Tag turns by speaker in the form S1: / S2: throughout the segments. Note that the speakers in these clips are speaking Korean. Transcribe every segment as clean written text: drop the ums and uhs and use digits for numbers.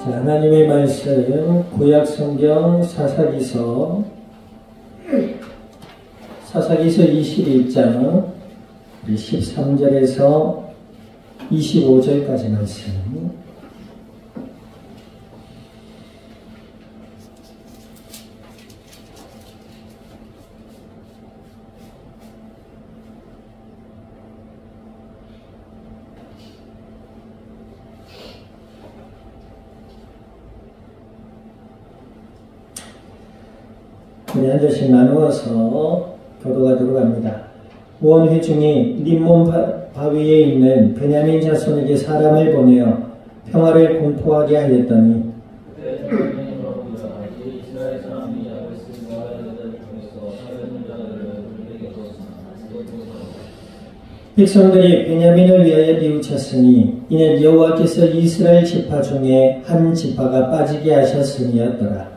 S1: 자, 하나님의 말씀 구약성경 사사기서 21장 13절에서 25절까지 말씀. 우리 한 절씩 나누어서 교도하도록 합니다. 온 회중이 림몬 바위에 있는 베냐민 자손에게 사람을 보내어 평화를 공포하게 하였더니 백성들이 베냐민을 위하여 뉘우쳤으니 이는 여호와께서 이스라엘 지파 중에 한 지파가 빠지게 하셨음이었더라.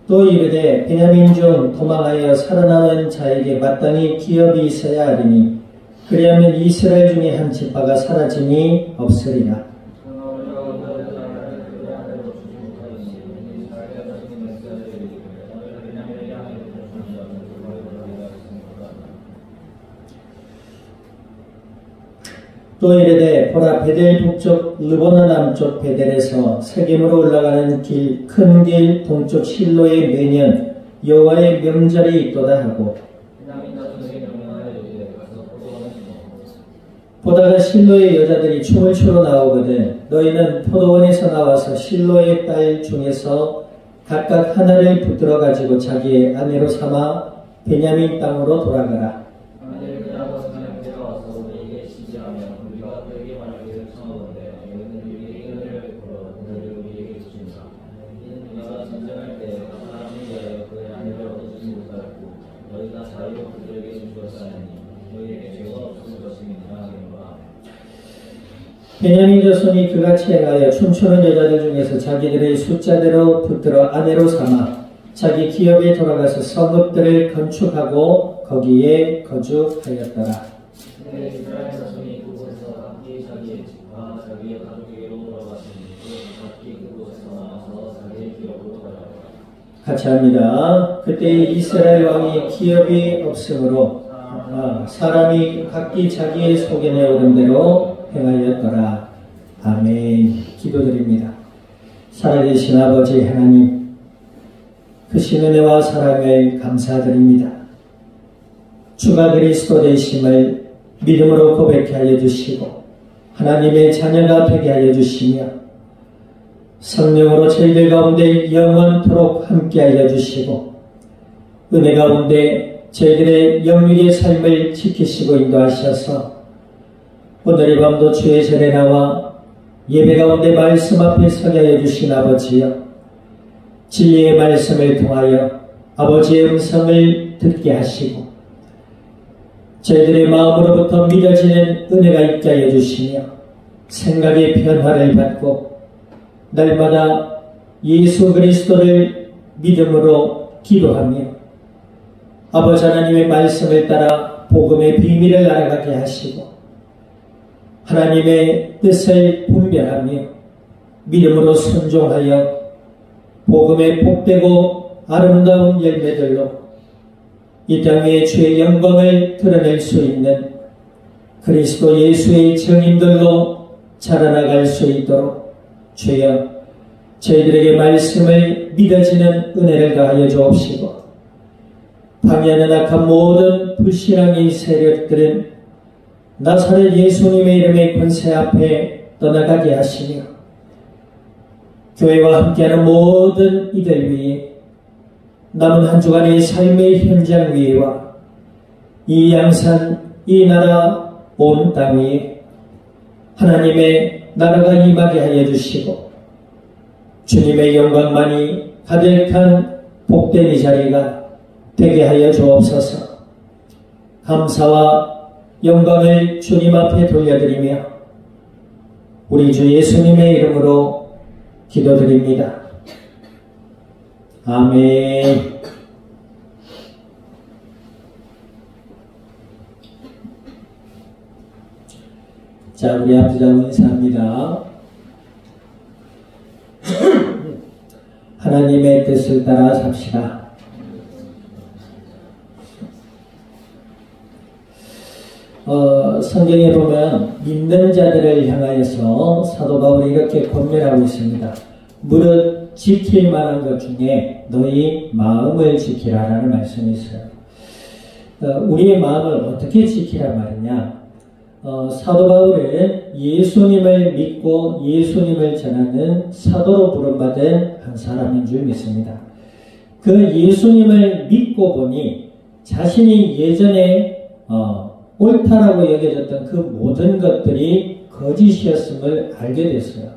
S1: 또 이르되 베냐민 중 도망하여 살아남은 자에게 마땅히 기업이 있어야 하리니 그리하면 이스라엘 중에 한 지파가 사라짐이 없으리라. 또 이르되 보라 베델 북쪽 르보나 남쪽 베델에서 세겜으로 올라가는 길 큰 길 동쪽 실로에 매년 여호와의 명절이 있도다 하고 보다가 실로의 여자들이 춤을 추러 나오거든 너희는 포도원에서 나와서 실로의 딸 중에서 각각 하나를 붙들어 가지고 자기의 아내로 삼아 베냐민 땅으로 돌아가라. 베냐민 자손이 그같이 행하여 춤추는 여자들 중에서 자기들의 숫자대로 붙들어 아내로 삼아 자기 기업에 돌아가서 성읍들을 건축하고 거기에 거주하였더라. 같이 합니다. 그때 이스라엘 왕이 기업이 없으므로 사람이 각기 자기의 소견에 오른 대로 행하였더라. 아멘. 기도드립니다. 살아계신 아버지 하나님, 크신 은혜와 사랑을 감사드립니다. 주가 그리스도 되심을 믿음으로 고백케 하여 주시고 하나님의 자녀가 되게 하여 주시며 성령으로 저희들 가운데 영원토록 함께 하여 주시고 은혜 가운데 저희들의 영육의 삶을 지키시고 인도하셔서 오늘 이 밤도 주의 전에 나와 예배 가운데 말씀 앞에 서게 하여 주신 아버지여, 진리의 말씀을 통하여 아버지의 음성을 듣게 하시고 저희들의 마음으로부터 믿어지는 은혜가 있게 하여 주시며 생각의 변화를 받고 날마다 예수 그리스도를 믿음으로 기도하며 아버지 하나님의 말씀을 따라 복음의 비밀을 알아가게 하시고 하나님의 뜻을 분별하며 믿음으로 순종하여 복음의 복되고 아름다운 열매들로 이 땅에 주의 영광을 드러낼 수 있는 그리스도 예수의 증인들로 자라나갈 수 있도록 주여 저희들에게 말씀을 믿어지는 은혜를 가하여 주옵시고 방해하는 악한 모든 불신앙의 세력들은 나사렛 예수님의 이름의 권세 앞에 떠나가게 하시며 교회와 함께하는 모든 이들 위에 남은 한 주간의 삶의 현장 위에와 이 양산, 이 나라, 온 땅 위에 하나님의 나라가 임하게 하여 주시고 주님의 영광만이 가득한 복된 이 자리가 되게 하여 주옵소서. 감사와 영광을 주님 앞에 돌려드리며 우리 주 예수님의 이름으로 기도드립니다. 아멘. 자, 우리 아버지하고 인사합니다. 하나님의 뜻을 따라 삽시다. 성경에 보면 믿는 자들을 향하여서 사도 바울이 이렇게 권면하고 있습니다. 무릇 지킬 만한 것 중에 너희 마음을 지키라라는 말씀이 있어요. 우리의 마음을 어떻게 지키란 말이냐? 사도 바울은 예수님을 믿고 예수님을 전하는 사도로 부름받은 한 사람인 줄 믿습니다. 그 예수님을 믿고 보니 자신이 예전에 옳다라고 여겨졌던 그 모든 것들이 거짓이었음을 알게 됐어요.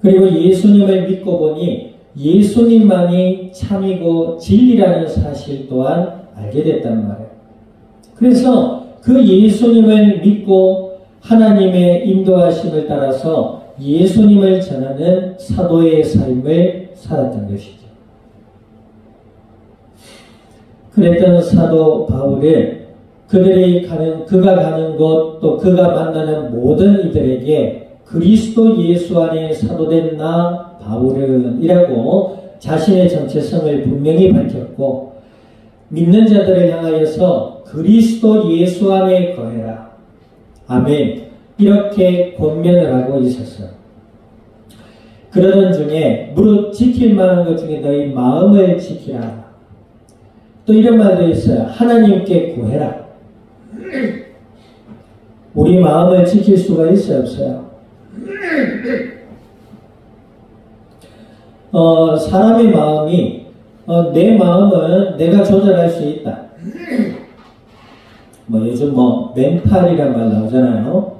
S1: 그리고 예수님을 믿고 보니 예수님만이 참이고 진리라는 사실 또한 알게 됐단 말이에요. 그래서 그 예수님을 믿고 하나님의 인도하심을 따라서 예수님을 전하는 사도의 삶을 살았던 것이죠. 그랬던 사도 바울은 그가 가는 곳 또 그가 만나는 모든 이들에게 그리스도 예수 안에 사도된 나 바울은 이라고 자신의 정체성을 분명히 밝혔고 믿는 자들을 향하여서 그리스도 예수 안에 거해라. 아멘. 이렇게 권면을 하고 있었어요. 그러던 중에 무릇 지킬 만한 것 중에 너희 마음을 지키라. 또 이런 말도 있어요. 하나님께 구해라. 우리 마음을 지킬 수가 있어요, 없어요? 사람의 마음이 내 마음은 내가 조절할 수 있다. 요즘 멘탈이란 말 나오잖아요.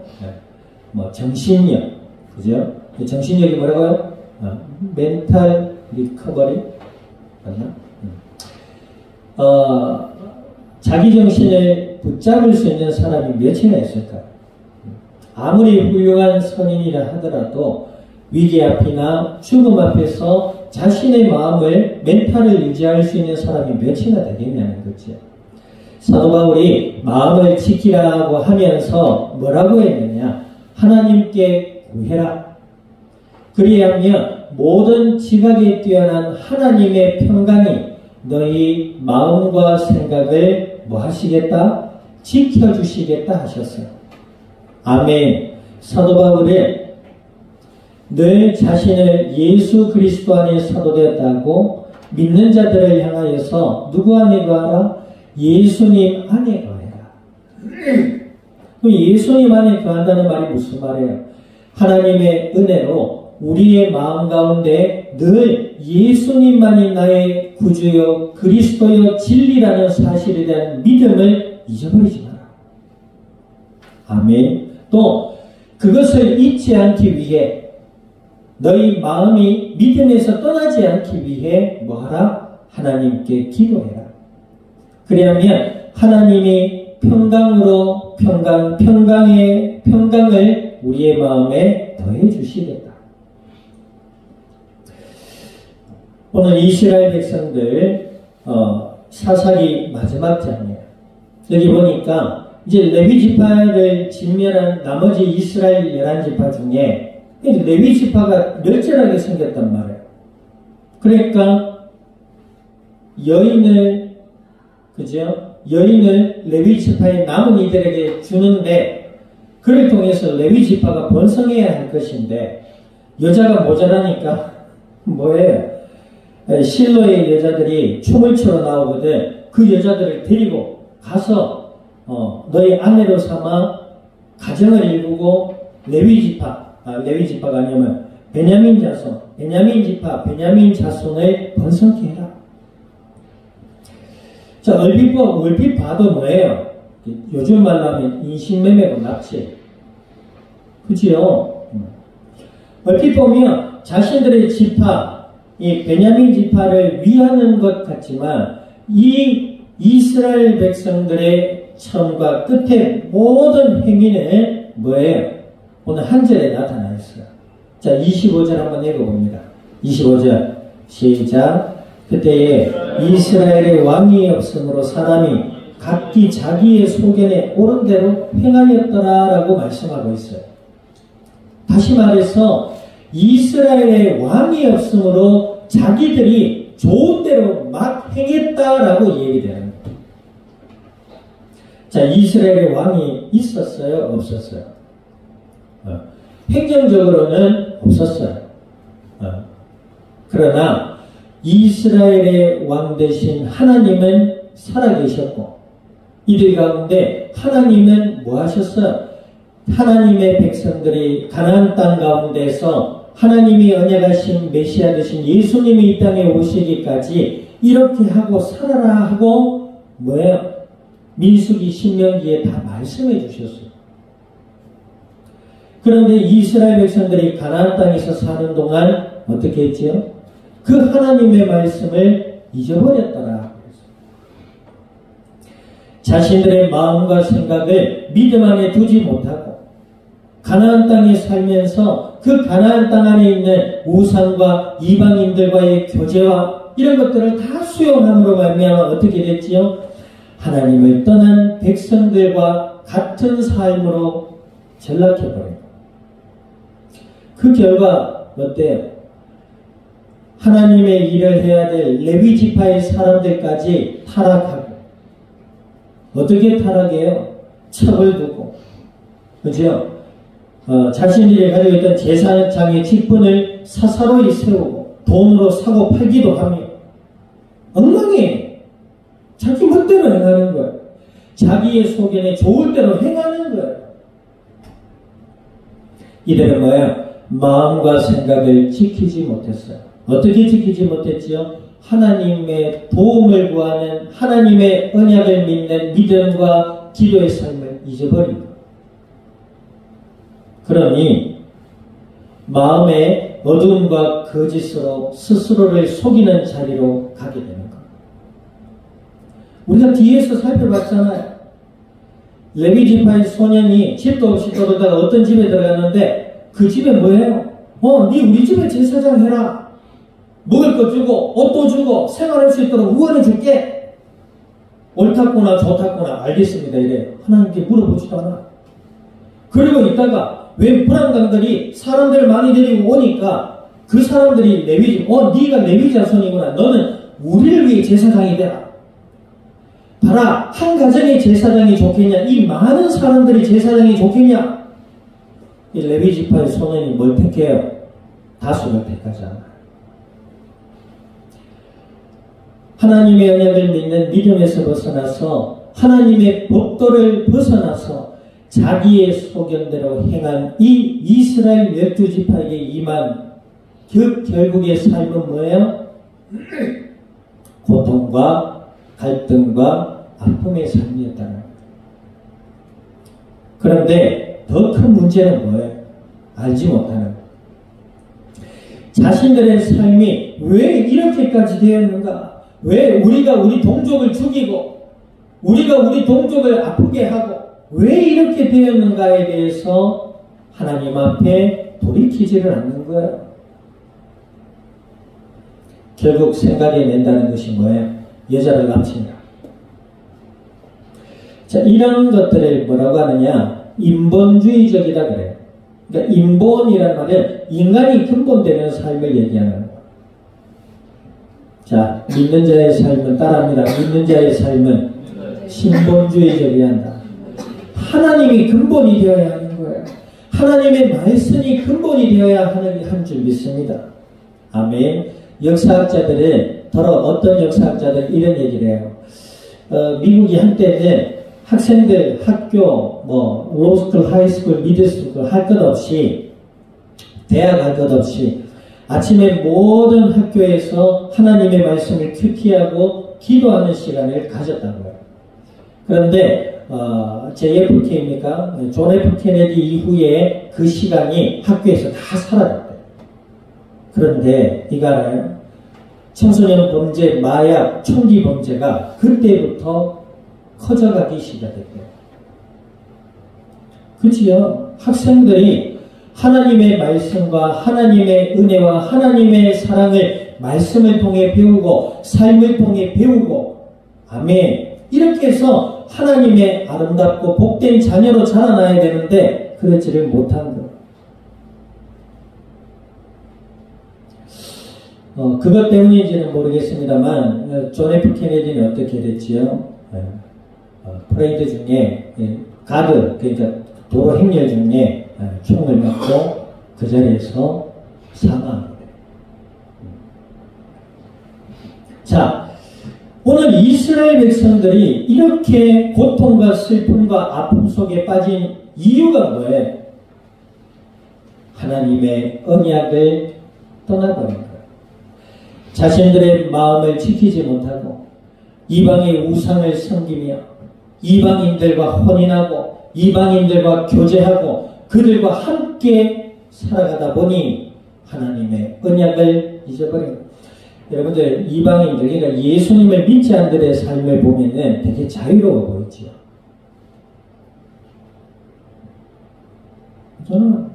S1: 정신력, 그죠? 정신력이 뭐라고요? 멘탈 리커버리 맞나? 자기 정신을 붙잡을 수 있는 사람이 몇이나 있을까? 아무리 훌륭한 선인이라 하더라도 위기 앞이나 죽음 앞에서 자신의 마음을, 멘탈을 유지할 수 있는 사람이 몇이나 되겠냐는 거죠. 사도 바울이 마음을 지키라고 하면서 뭐라고 했느냐? 하나님께 구해라. 그리하면 모든 지각에 뛰어난 하나님의 평강이 너희 마음과 생각을 뭐 하시겠다? 지켜주시겠다 하셨어요. 아멘. 사도 바울은 늘 자신을 예수 그리스도 안에 사도되었다고 믿는 자들을 향하여서 누구 안에 거하라? 예수님 안에 거해라. 예수님 안에 거한다는 말이 무슨 말이에요? 하나님의 은혜로 우리의 마음 가운데 늘 예수님만이 나의 구주요 그리스도요 진리라는 사실에 대한 믿음을 잊어버리지 마라. 아멘. 또 그것을 잊지 않기 위해 너희 마음이 믿음에서 떠나지 않기 위해 뭐하라? 하나님께 기도해라. 그리하면 하나님이 평강으로 평강을 우리의 마음에 더해 주시겠다. 오늘 이스라엘 백성들 사사기 마지막 장이에요. 여기 보니까 이제 레위 지파를 진멸한 나머지 이스라엘 11지파 중에 레위 지파가 멸절하게 생겼단 말이에요. 그러니까 여인을 레위 지파의 남은 이들에게 주는데 그를 통해서 레위 지파가 번성해야 할 것인데 여자가 모자라니까 뭐예요? 실로의 여자들이 춤을 추러 나오거든. 그 여자들을 데리고 가서 너희 아내로 삼아 가정을 이루고 레위지파가 아니면 베냐민 자손을 번성케 해라. 자, 얼핏 봐도 뭐예요? 요즘 말로 하면 인신매매고 납치. 그치요? 얼핏 보면 자신들의 지파, 이 베냐민 지파를 위하는 것 같지만 이 이스라엘 백성들의 처음과 끝의 모든 행위는 뭐예요? 오늘 한 절에 나타나 있어요. 자, 25절 한번 읽어봅니다. 25절 시작. 그때에 이스라엘의 왕이 없으므로 사람이 각기 자기의 소견에 옳은 대로 행하였더라라고 말씀하고 있어요. 다시 말해서 이스라엘의 왕이 없으므로 자기들이 좋은 대로 막 행했다라고 얘기되는 거예요. 자, 이스라엘의 왕이 있었어요? 없었어요? 행정적으로는 없었어요. 그러나 이스라엘의 왕 대신 하나님은 살아계셨고 이들 가운데 하나님은 뭐 하셨어요? 하나님의 백성들이 가나안 땅 가운데서 하나님이 언약하신 메시아 되신 예수님이 이 땅에 오시기까지 이렇게 하고 살아라 하고 뭐예요? 민수기 신명기에 다 말씀해 주셨어요. 그런데 이스라엘 백성들이 가나안 땅에서 사는 동안 어떻게 했지요? 그 하나님의 말씀을 잊어버렸더라. 자신들의 마음과 생각을 믿음 안에 두지 못하고 가나안 땅에 살면서 그 가나안 땅 안에 있는 우상과 이방인들과의 교제와 이런 것들을 다 수용함으로 말미암아 어떻게 됐지요? 하나님을 떠난 백성들과 같은 삶으로 전락해버려요. 그 결과 어때요? 하나님의 일을 해야 될 레위 지파의 사람들까지 타락하고 어떻게 타락해요? 첩을 두고 그죠? 자신들이 가지고 있던 제사장의 직분을 사사로이 세우고 돈으로 사고 팔기도 하며 엉망이에요. 자기 멋대로 행하는 거예요. 자기의 소견에 좋을 대로 행하는 거예요. 이들은 뭐예요? 마음과 생각을 지키지 못했어요. 어떻게 지키지 못했지요? 하나님의 도움을 구하는 하나님의 언약을 믿는 믿음과 기도의 삶을 잊어버린 거예요. 그러니 마음의 어두움과 거짓으로 스스로를 속이는 자리로 가게 되는 거예요. 우리가 뒤에서 살펴봤잖아요. 레위 지파의 소년이 집도 없이 떠돌다가 어떤 집에 들어갔는데 그 집에 뭐예요? 네 우리 집에 제사장 해라. 먹을 거 주고 옷도 주고 생활할 수 있도록 후원해 줄게. 옳았구나 좋았구나 알겠습니다 이래. 하나님께 물어보지도 않아. 그리고 있다가 왜 불안강들이 사람들을 많이 데리고 오니까 그 사람들이 레위 네가 레위 자손이구나. 너는 우리를 위해 제사장이 되라. 봐라, 한 가정의 제사장이 좋겠냐? 이 많은 사람들이 제사장이 좋겠냐? 이 레위 지파의 소년이 뭘 택해요? 다수를 택하잖아. 하나님의 언약을 믿는 믿음에서 벗어나서 하나님의 법도를 벗어나서 자기의 소견대로 행한 이 이스라엘 12지파에게 임한 그 결국의 삶은 뭐예요? 고통과 갈등과 아픔의 삶이었다는 거예요. 그런데 더 큰 문제는 뭐예요? 알지 못하는 거예요. 자신들의 삶이 왜 이렇게까지 되었는가? 왜 우리가 우리 동족을 죽이고 우리가 우리 동족을 아프게 하고 왜 이렇게 되었는가에 대해서 하나님 앞에 돌이키지를 않는 거예요. 결국 생각해 낸다는 것이 뭐예요? 여자를 남친이라. 자, 이런 것들을 뭐라고 하느냐? 인본주의적이다 그래요. 그러니까 인본이란 말은 인간이 근본되는 삶을 얘기하는 거예요. 자, 믿는 자의 삶은 따라합니다. 믿는 자의 삶은 신본주의적이어야 한다. 하나님이 근본이 되어야 하는 거예요. 하나님의 말씀이 근본이 되어야 하는 한 줄 믿습니다. 아멘. 역사학자들은 어떤 역사학자들 이런 얘기를 해요. 미국이 한때는 학생들 학교 로스쿨, 하이스쿨, 미들스쿨 할 것 없이 대학 할 것 없이 아침에 모든 학교에서 하나님의 말씀을 큐티하고 기도하는 시간을 가졌다고요. 그런데 JFK입니까? 존 F 케네디 이후에 그 시간이 학교에서 다 사라졌대요. 그런데 이거 알아요? 청소년 범죄, 마약, 총기 범죄가 그때부터 커져가기 시작했대요. 그치요? 학생들이 하나님의 말씀과 하나님의 은혜와 하나님의 사랑을 말씀을 통해 배우고 삶을 통해 배우고 아멘. 이렇게 해서 하나님의 아름답고 복된 자녀로 자라나야 되는데 그러지를 못한 것. 그것 때문인지는 모르겠습니다만 존 F 케네디는 어떻게 됐지요? 퍼레이드 중에 가드, 그러니까 도로 행렬 중에 총을 맞고 그 자리에서 사망합니다. 자, 오늘 이스라엘 백성들이 이렇게 고통과 슬픔과 아픔 속에 빠진 이유가 뭐예요? 하나님의 언약을 떠나버린 거예요. 자신들의 마음을 지키지 못하고 이방의 우상을 섬기며 이방인들과 혼인하고 이방인들과 교제하고 그들과 함께 살아가다 보니 하나님의 언약을 잊어버린 거예요. 여러분들 이방인들, 그러니까 예수님을 믿지 않은 들의 삶을 보면은 되게 자유로워 보이지요. 저는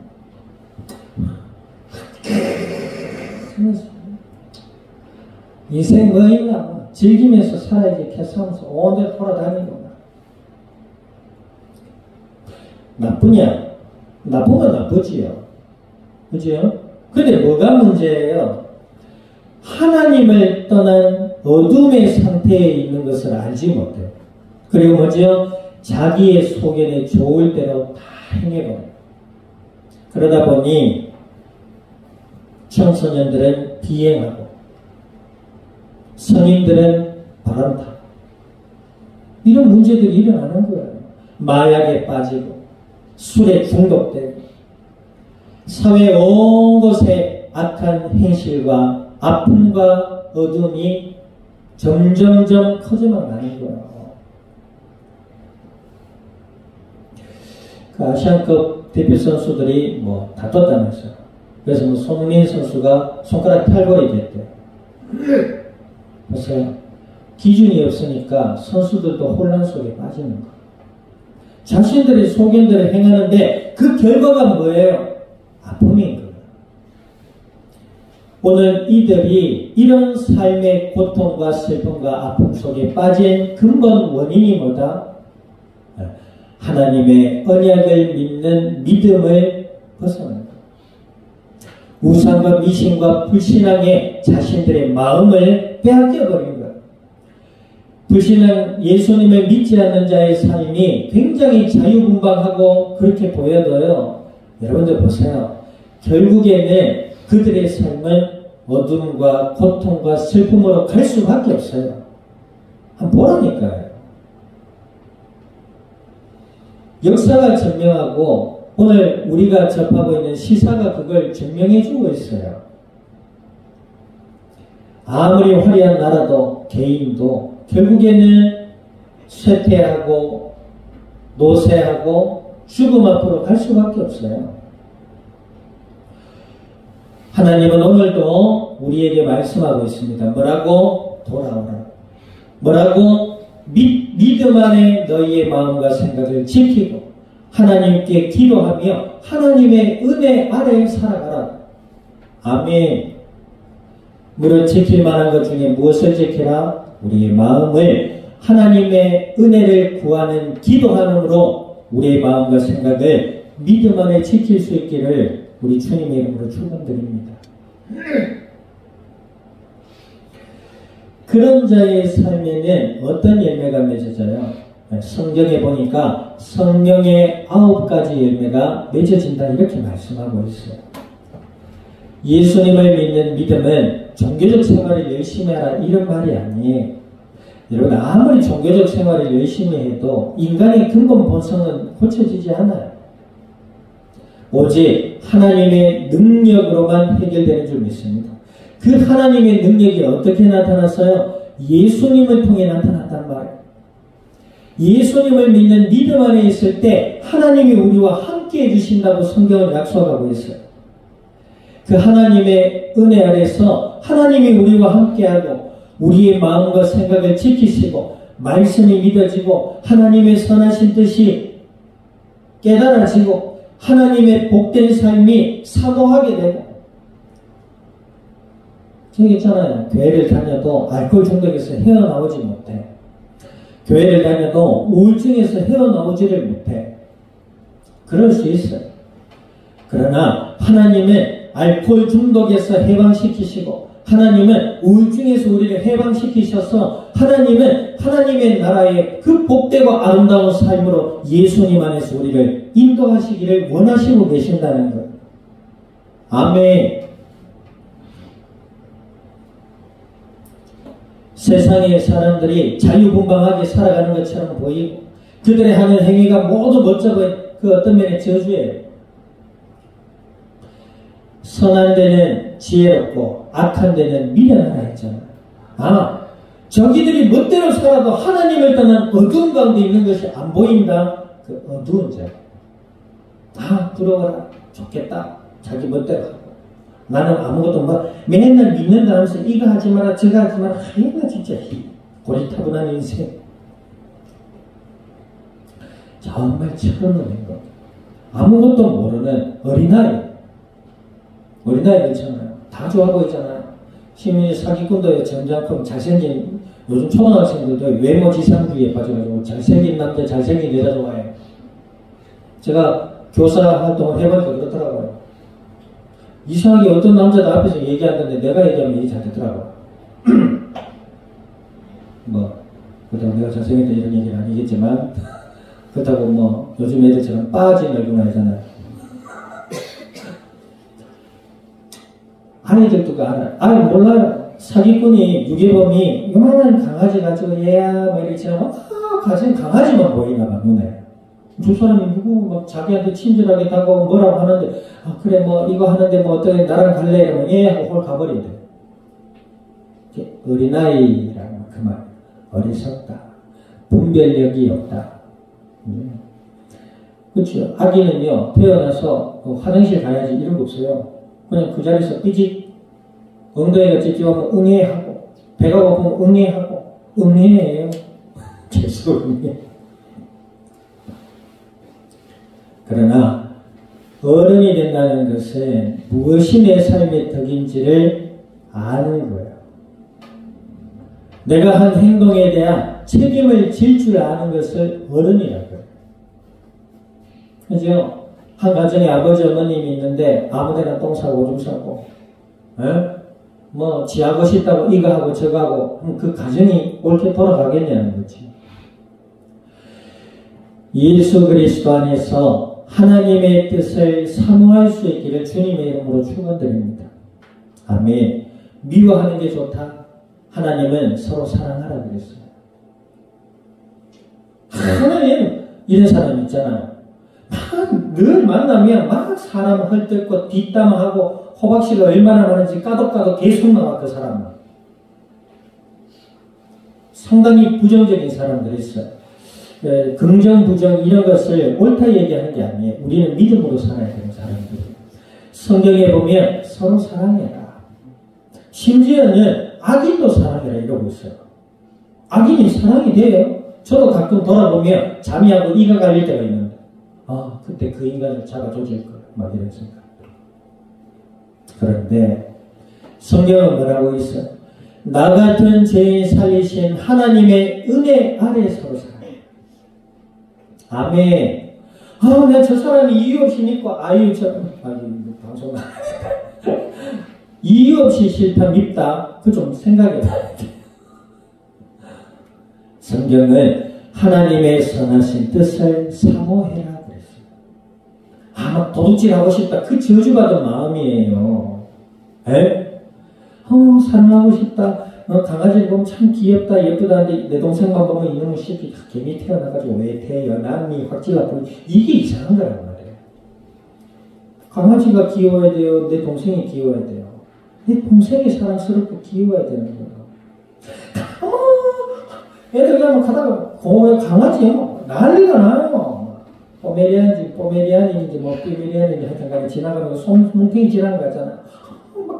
S1: 인생 뭐 있나 즐기면서 살아야지 캐스하면서 온데 돌아다니고 나쁘냐? 나쁘면 나쁘지요. 그죠? 근데 뭐가 문제예요? 하나님을 떠난 어둠의 상태에 있는 것을 알지 못해요. 그리고 뭐죠? 자기의 소견에 좋을 대로 다 행해버려요. 그러다 보니 청소년들은 비행하고 성인들은 바람타고 이런 문제들이 일어나는 거예요. 마약에 빠지고 술에 중독되고 사회 온 곳에 악한 행실과 아픔과 어둠이 점점점 커져만 가는 거예요. 그 아시안컵 대표 선수들이 뭐 다퉜다면서요. 그래서 뭐 손흥민 선수가 손가락 탈골이 됐대요. 보세요. 기준이 없으니까 선수들도 혼란 속에 빠지는 거예요. 자신들의 소견대로 행하는데 그 결과가 뭐예요? 아픔인 거예요. 오늘 이들이 이런 삶의 고통과 슬픔과 아픔 속에 빠진 근본 원인이 뭐다? 하나님의 언약을 믿는 믿음을 벗어난다. 우상과 미신과 불신앙에 자신들의 마음을 빼앗겨버린 거예요. 불신앙 예수님을 믿지 않는 자의 삶이 굉장히 자유분방하고 그렇게 보여도요. 여러분들 보세요. 결국에는 그들의 삶은 어둠과 고통과 슬픔으로 갈 수밖에 없어요. 한번 보라니까요. 역사가 증명하고 오늘 우리가 접하고 있는 시사가 그걸 증명해주고 있어요. 아무리 화려한 나라도 개인도 결국에는 쇠퇴하고 노쇠하고 죽음 앞으로 갈 수밖에 없어요. 하나님은 오늘도 우리에게 말씀하고 있습니다. 뭐라고? 돌아오라. 뭐라고? 믿음 안에 너희의 마음과 생각을 지키고 하나님께 기도하며 하나님의 은혜 아래 살아가라. 아멘. 무릇 지킬 만한 것 중에 무엇을 지키라? 우리의 마음을 하나님의 은혜를 구하는 기도하는으로 우리의 마음과 생각을 믿음 안에 지킬 수 있기를 우리 주님의 이름으로 축원드립니다. 그런 자의 삶에는 어떤 열매가 맺어져요? 성경에 보니까 성령의 9가지 열매가 맺어진다 이렇게 말씀하고 있어요. 예수님을 믿는 믿음은 종교적 생활을 열심히 하라 이런 말이 아니에요. 여러분 아무리 종교적 생활을 열심히 해도 인간의 근본 본성은 고쳐지지 않아요. 오직 하나님의 능력으로만 해결되는 줄 믿습니다. 그 하나님의 능력이 어떻게 나타났어요? 예수님을 통해 나타났단 말이에요. 예수님을 믿는 믿음 안에 있을 때 하나님이 우리와 함께 해주신다고 성경은 약속하고 있어요. 그 하나님의 은혜 아래서 하나님이 우리와 함께하고 우리의 마음과 생각을 지키시고 말씀이 믿어지고 하나님의 선하신 뜻이 깨달아지고 하나님의 복된 삶이 사모하게 되고 저기 있잖아요. 교회를 다녀도 알코올 중독에서 헤어나오지 못해. 교회를 다녀도 우울증에서 헤어나오지를 못해. 그럴 수 있어요. 그러나 하나님은 알코올 중독에서 해방시키시고 하나님은 우울증에서 우리를 해방시키셔서 하나님은 하나님의 나라의 그 복되고 아름다운 삶으로 예수님 안에서 우리를 인도하시기를 원하시고 계신다는 거예요. 아멘. 세상의 사람들이 자유분방하게 살아가는 것처럼 보이고 그들의 하는 행위가 모두 멋져 보여. 그 어떤 면의 저주예요. 선한 데는 지혜롭고 악한 데는 미련하다 했잖아요. 저기들이 멋대로 살아도 하나님을 떠난 어두운 가운데 있는 것이 안 보인다. 그 어두운 자. 부러워라. 좋겠다. 자기 멋대로 하고. 나는 아무것도 맨날 믿는다 하면서 이거 하지 마라 저거 하지 마라. 이거 진짜 고리타분한 인생. 정말 철없는 것. 아무것도 모르는 어린아이 괜찮아요. 다 좋아 보이잖아요. 시민이 사기꾼도 점잖고 잘생긴 요즘 초등학생들도 외모 지상주의에 빠져가지고 잘생긴 남자 잘생긴 여자 좋아해요. 제가 교사 활동을 해보니까 그렇더라고요. 이상하게 어떤 남자도 앞에서 얘기하는데 내가 얘기하면 얘기 잘 듣더라고요. 그렇다고 내가 잘생겼다 이런 얘기는 아니겠지만 그렇다고 요즘 애들처럼 빠진 얼굴만 하잖아요. 아이들도 알아요. 몰라요. 사기꾼이 유괴범이 요만한 강아지 가지고 얘야 이렇게 지나면 가진 강아지만 보이나 봐 눈에. 저 사람이 누구 자기한테 친절하게 다가오고 뭐라고 하는데 그래 이거 하는데 어떻게 나랑 갈래 이러면 예 하고 홀 가버린대. 어린아이라는 그 말. 어리석다. 분별력이 없다. 그렇죠. 아기는요 태어나서 화장실 가야지 이런 거 없어요. 그냥 그 자리에서 삐직 엉덩이가 찝찝하면 응애하고 배가 고프면 응애하고 응애예요. 계속 응애. 그러나 어른이 된다는 것은 무엇이 내 삶의 덕인지를 아는 거예요. 내가 한 행동에 대한 책임을 질 줄 아는 것을 어른이라고 해요. 그죠? 한 가정에 아버지 어머님이 있는데 아무데나 똥 싸고 오줌 싸고 지 하고 싶다고 이거 하고 저거 하고 그 가정이 옳게 돌아가겠냐는 거지. 예수 그리스도 안에서 하나님의 뜻을 사모할 수 있기를 주님의 이름으로 축원드립니다. 아멘. 미워하는 게 좋다. 하나님은 서로 사랑하라 그랬어요. 하나님 이런 사람 있잖아요. 늘 만나면 막 사람 헐뜯고 뒷담하고 호박씨가 얼마나 많은지 까덕까덕 계속 나와 그 사람은. 상당히 부정적인 사람들이 있어요. 긍정, 부정 이런 것을 옳다 얘기하는 게 아니에요. 우리는 믿음으로 살아야 되는 사람들이에요. 성경에 보면 서로 사랑해라. 심지어는 악인도 사랑해라 이러고 있어요. 악인이 사랑이 돼요. 저도 가끔 돌아보면 잠이 안 오고 이가 갈릴 때가 있는데 그때 그 인간을 잡아 조질 거야. 막 이런 생각. 그런데 성경은 뭐라고 있어요? 나 같은 죄인 살리신 하나님의 은혜 아래 서로 살아요. 아멘. 내가 저 사람이 이유 없이 믿고 방송 이유 없이 싫다 밉다 그 좀 생각이 나요. 성경은 하나님의 선하신 뜻을 사모해라 그랬어요. 막 도둑질하고 싶다 그 저주받은 마음이에요. 사랑하고 싶다. 강아지를 보면 참 귀엽다 예쁘다 하는데 내 동생만 보면 이놈의 새끼 개미 태어나가지고 왜 태어남이 확 찔러버리고 이게 이상한 거란 말이에요. 강아지가 귀여워야 돼요. 내 동생이 귀여워야 돼요. 내 동생이 사랑스럽고 귀여워야 되는 거예요. 애들 그냥 가다가 강아지요 난리가 나요. 포메리안인지 삐메리안인지 하여튼 간에 지나가면서 뭉탱이 지나는 거 있잖아.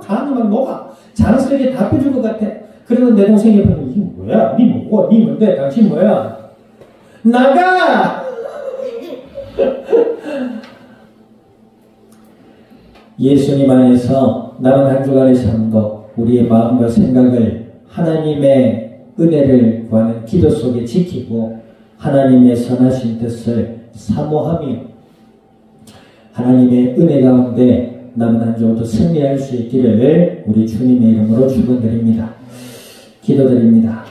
S1: 간이 막 녹아. 자랑스럽게 답해줄 것 같아. 그래도 내 동생이 보면 이게 뭐야? 니 뭐고? 니 뭔데? 당신 뭐야? 나가! 예수님 안에서 남은 한 주간의 삶도 우리의 마음과 생각을 하나님의 은혜를 구하는 기도 속에 지키고 하나님의 선하신 뜻을 사모하며 하나님의 은혜 가운데 남은 한 주도 승리할 수 있기를 우리 주님의 이름으로 축원드립니다. 기도드립니다.